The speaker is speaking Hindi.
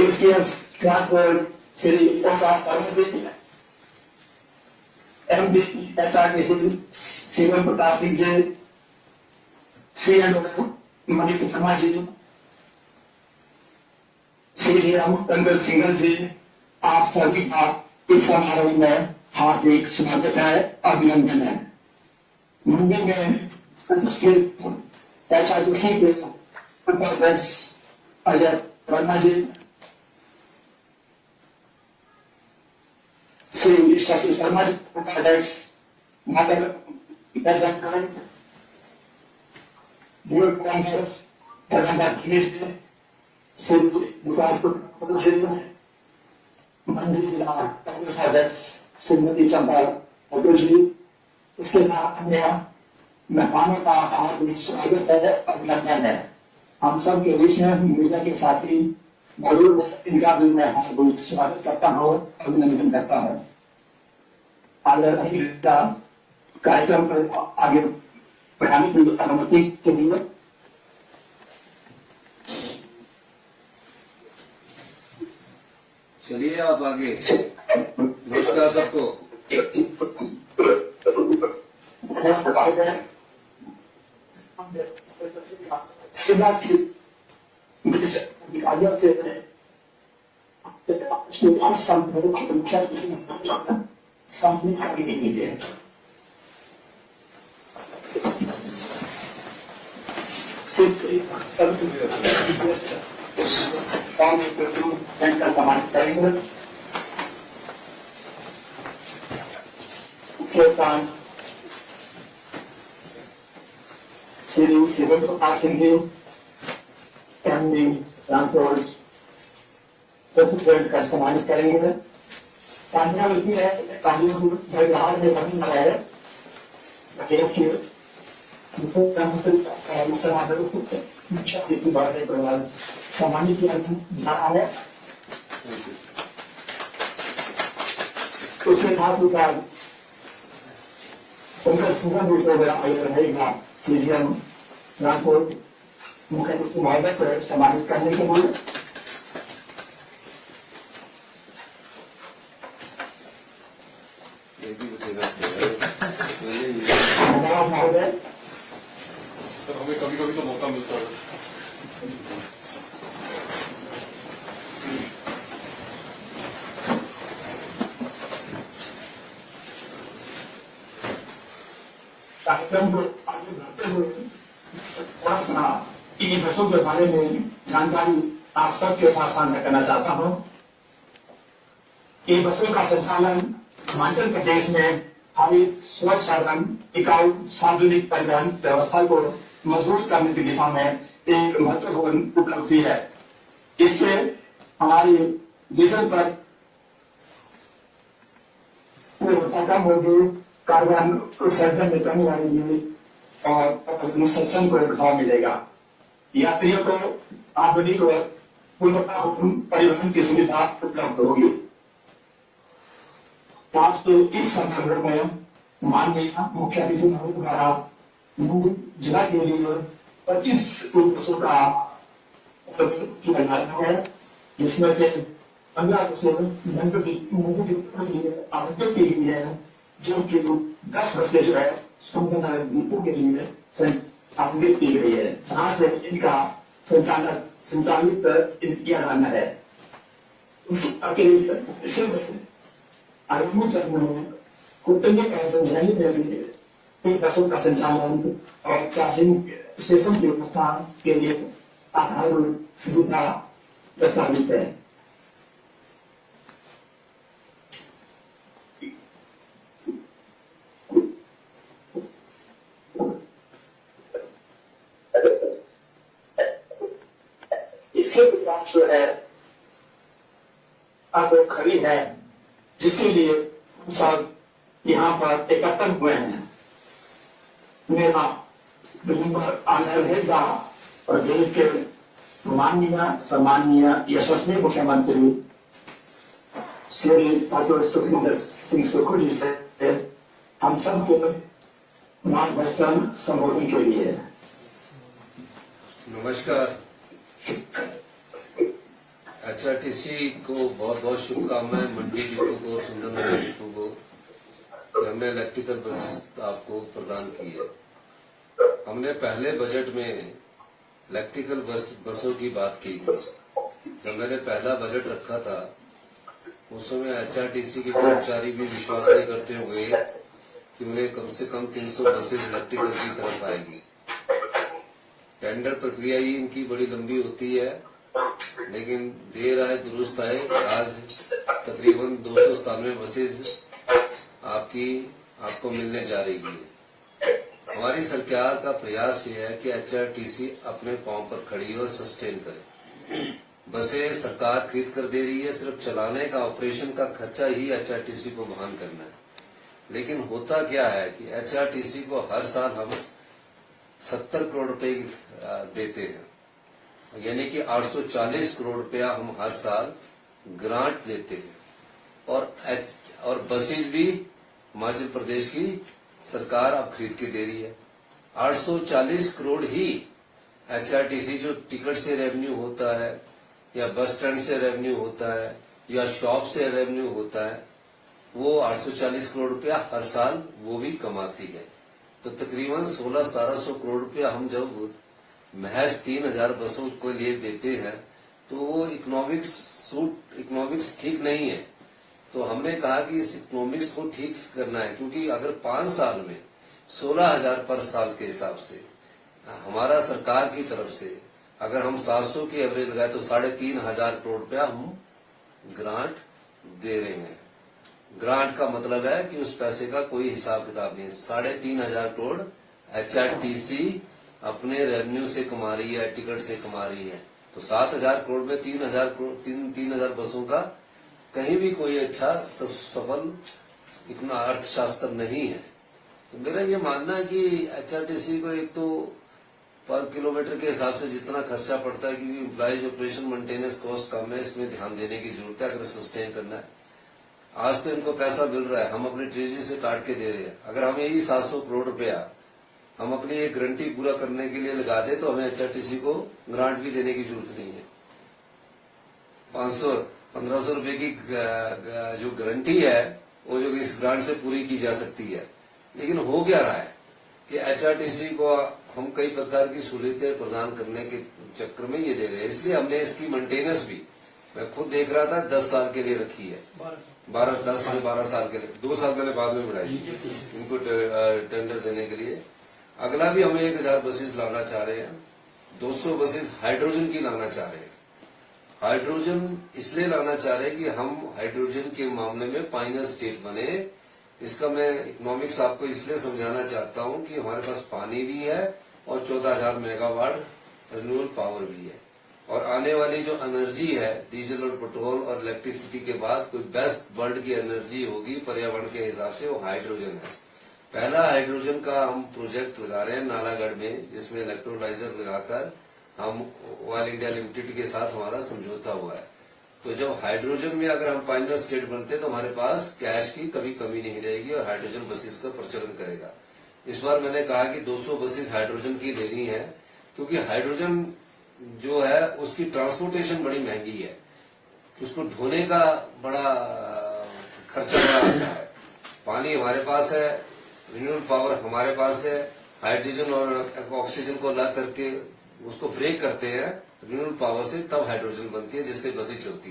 ACS Crawford, Sri Oka Sarvati, MD HRDC, Sivan Prakash Singh जी, CNO मणिपुर शर्मा जी, श्री राम टंडन सिंघल जी, आप सभी का इस समारोह में हार्दिक स्वागत है, अभिनंदन है। मंदिर में उपस्थित HRDC के उपाध्यक्ष अजय वर्मा जी, श्री शशि शर्मा जी उपाध्यक्ष Madhav World Congress, Pradhan Minister, Shri विकास मंत्री कांग्रेस अध्यक्ष श्रीमती चंपा पटेल जी, इसके साथ अन्य मेहमानों का हार्दिक स्वागत है, अभिनंदन है। हम सब के बीच में मीडिया के साथी मौजूद है, इनका भी मैं हार्दिक स्वागत करता हूँ, अभिनंदन करता हूँ। आगे कार्यक्रम पर आगे बढ़ाने की अनुमति के लिए चलिए आप आगे। नमस्कार सबको। सम्मान करेंगे। श्री शिवन प्रकाश सिंह जी, MD रामपुर प्रेसिडेंट का सम्मानित करेंगे। कान्हा मिलती है, कानून बिहार में जमीन लगाए केस की सम्मानित किया जा रहा है। उसके साथ ही साथ उनका सुगम विषय रहेगा CGM रामपुर मुख्यमंत्री महोदय को सम्मानित करने के लिए महोदय सर, हमें कभी कभी तो मौका मिलता है। कार्यक्रम को आगे बढ़ाते हुए थोड़ा सा इन बसों के बारे में जानकारी आप सबके साथ साझा करना चाहता हूँ। इन बसों का संचालन हिमाचल प्रदेश में हरित स्वच्छ एवं टिकाऊ सार्वजनिक परिवहन व्यवस्था को मजबूत करने की दिशा में एक महत्वपूर्ण उपलब्धि है। इससे हमारी विजन पर कम होगी, कार्बन उत्सर्जन में कमी आएगी और उत्सर्जन को बढ़ावा मिलेगा। यात्रियों को आधुनिक व गुणवत्तापूर्ण परिवहन की सुविधा उपलब्ध होगी। आज के इस संदर्भ में माननीय मुख्य अतिथि द्वारा जिला के लिए 25 बसों का किया जा रहा है, जिसमें से 15 बसें आवंटित की गई है, जबकि 10 बसें जो है सुंदरनगर डिपो के लिए आवंटित की गई है, जहां से इनका संचालित किया जाना है। आगामी चरण में कुतंगे बसों का संचालन और चार्जिंग स्टेशन की व्यवस्था के लिए आधारभूत सुविधा प्रस्तावित है। इसके विकास जो है अब खड़ी है, जिसके लिए हम सब यहाँ पर एकत्र हुए हैं। मेरा नंबर आना रहेगा और देश के माननीय सम्मानीय यशस्वी मुख्यमंत्री श्री डॉक्टर सुखविंदर सिंह सुक्खू जी से हम सब के मार्गदर्शन संबोधन के लिए। नमस्कार। HRTC को बहुत बहुत शुभकामनाएं, मंडी डिपो को, सुंदरनगर डिपो को, कि हमने इलेक्ट्रिकल बसेस आपको प्रदान की है। हमने पहले बजट में इलेक्ट्रिकल बसों की बात की थी। जब मैंने पहला बजट रखा था उस समय HRTC के कर्मचारी भी विश्वास नहीं करते हुए कि उन्हें कम से कम 300 बसेस इलेक्ट्रिकल की तरफ आएगी। टेंडर प्रक्रिया ही इनकी बड़ी लंबी होती है, लेकिन देर आए दुरुस्त आए। आज तकरीबन 297 बसेस आपको मिलने जा रही है। हमारी सरकार का प्रयास ये है कि HRTC अपने पांव पर खड़ी और सस्टेन करे। बसें सरकार खरीद कर दे रही है, सिर्फ चलाने का, ऑपरेशन का खर्चा ही HRTC को वहन करना है। लेकिन होता क्या है कि HRTC को हर साल हम 70 करोड़ रुपए देते हैं, यानी कि 840 करोड़ रुपया हम हर साल ग्रांट देते हैं। और बसेज भी हिमाचल प्रदेश की सरकार अब खरीद के दे रही है। 840 करोड़ ही HRTC जो टिकट से रेवेन्यू होता है या बस स्टैंड से रेवेन्यू होता है या शॉप से रेवेन्यू होता है, वो 840 करोड़ रुपया हर साल वो भी कमाती है। तो तकरीबन 1600-1700 करोड़ रुपया हम जब महज 3000 बसों को लिए देते हैं तो वो इकोनॉमिक्स ठीक नहीं है। तो हमने कहा कि इस इकोनॉमिक्स को ठीक करना है, क्योंकि अगर 5 साल में 16,000 पर साल के हिसाब से हमारा सरकार की तरफ से अगर हम 700 की एवरेज लगाए तो 3,500 करोड़ रुपया हम ग्रांट दे रहे हैं। ग्रांट का मतलब है कि उस पैसे का कोई हिसाब किताब नहीं है। 3,500 करोड़ HRTC अपने रेवेन्यू से कमा रही है, टिकट से कमा रही है। तो 7,000 करोड़ में 3,000 बसों का कहीं भी कोई अच्छा सफल इतना अर्थशास्त्र नहीं है। तो मेरा ये मानना है कि HRTC को एक तो पर किलोमीटर के हिसाब से जितना खर्चा पड़ता है, क्योंकि एम्प्लॉइज ऑपरेशन मेंटेनेंस कॉस्ट कम है, इसमें ध्यान देने की जरूरत है अगर सस्टेन करना है। आज तो इनको पैसा मिल रहा है, हम अपनी ट्रेजरी से काट के दे रहे हैं। अगर हम यही 700 करोड़ रुपया हम अपनी एक गारंटी पूरा करने के लिए लगा दे तो हमें HRTC को ग्रांट भी देने की जरूरत नहीं है। 500-1500 रुपए की जो गारंटी है वो जो इस ग्रांट से पूरी की जा सकती है। लेकिन हो क्या रहा है कि HRTC को हम कई प्रकार की सहूलियतें प्रदान करने के चक्कर में ये दे रहे हैं, इसलिए हमने इसकी मेंटेनेंस भी, मैं खुद देख रहा था, 10 साल के लिए रखी है। 10 से 12 साल के लिए, 2 साल मैंने बाद में बढ़ाई इनको टेंडर देने के लिए। अगला भी हमें 1000 बसेस लाना चाह रहे हैं। 200 बसेस हाइड्रोजन की लाना चाह रहे हैं। हाइड्रोजन इसलिए लाना चाह रहे हैं कि हम हाइड्रोजन के मामले में पायनियर स्टेट बने। इसका मैं इकोनॉमिक्स आपको इसलिए समझाना चाहता हूं कि हमारे पास पानी भी है और 14,000 मेगावाट रिन्यूएबल पावर भी है। और आने वाली जो एनर्जी है, डीजल और पेट्रोल और इलेक्ट्रिसिटी के बाद कोई बेस्ट वर्ल्ड की एनर्जी होगी पर्यावरण के हिसाब से, वो हाइड्रोजन है। पहला हाइड्रोजन का हम प्रोजेक्ट लगा रहे हैं नालागढ़ में, जिसमें इलेक्ट्रोलाइजर लगाकर हम ऑयल इंडिया लिमिटेड के साथ हमारा समझौता हुआ है। तो जब हाइड्रोजन में अगर हम पायनियर स्टेट बनते तो हमारे पास कैश की कभी कमी नहीं रहेगी और हाइड्रोजन बसेस का प्रचलन करेगा। इस बार मैंने कहा कि 200 बसेस हाइड्रोजन की लेनी है, क्योंकि हाइड्रोजन जो है उसकी ट्रांसपोर्टेशन बड़ी महंगी है, उसको ढोने का बड़ा खर्चा बड़ा आता है। पानी हमारे पास है, रिन्यूएबल पावर हमारे पास है, हाइड्रोजन और ऑक्सीजन को अलग करके उसको ब्रेक करते हैं रिन्यूएबल पावर से, तब हाइड्रोजन बनती है जिससे बसें चलती है।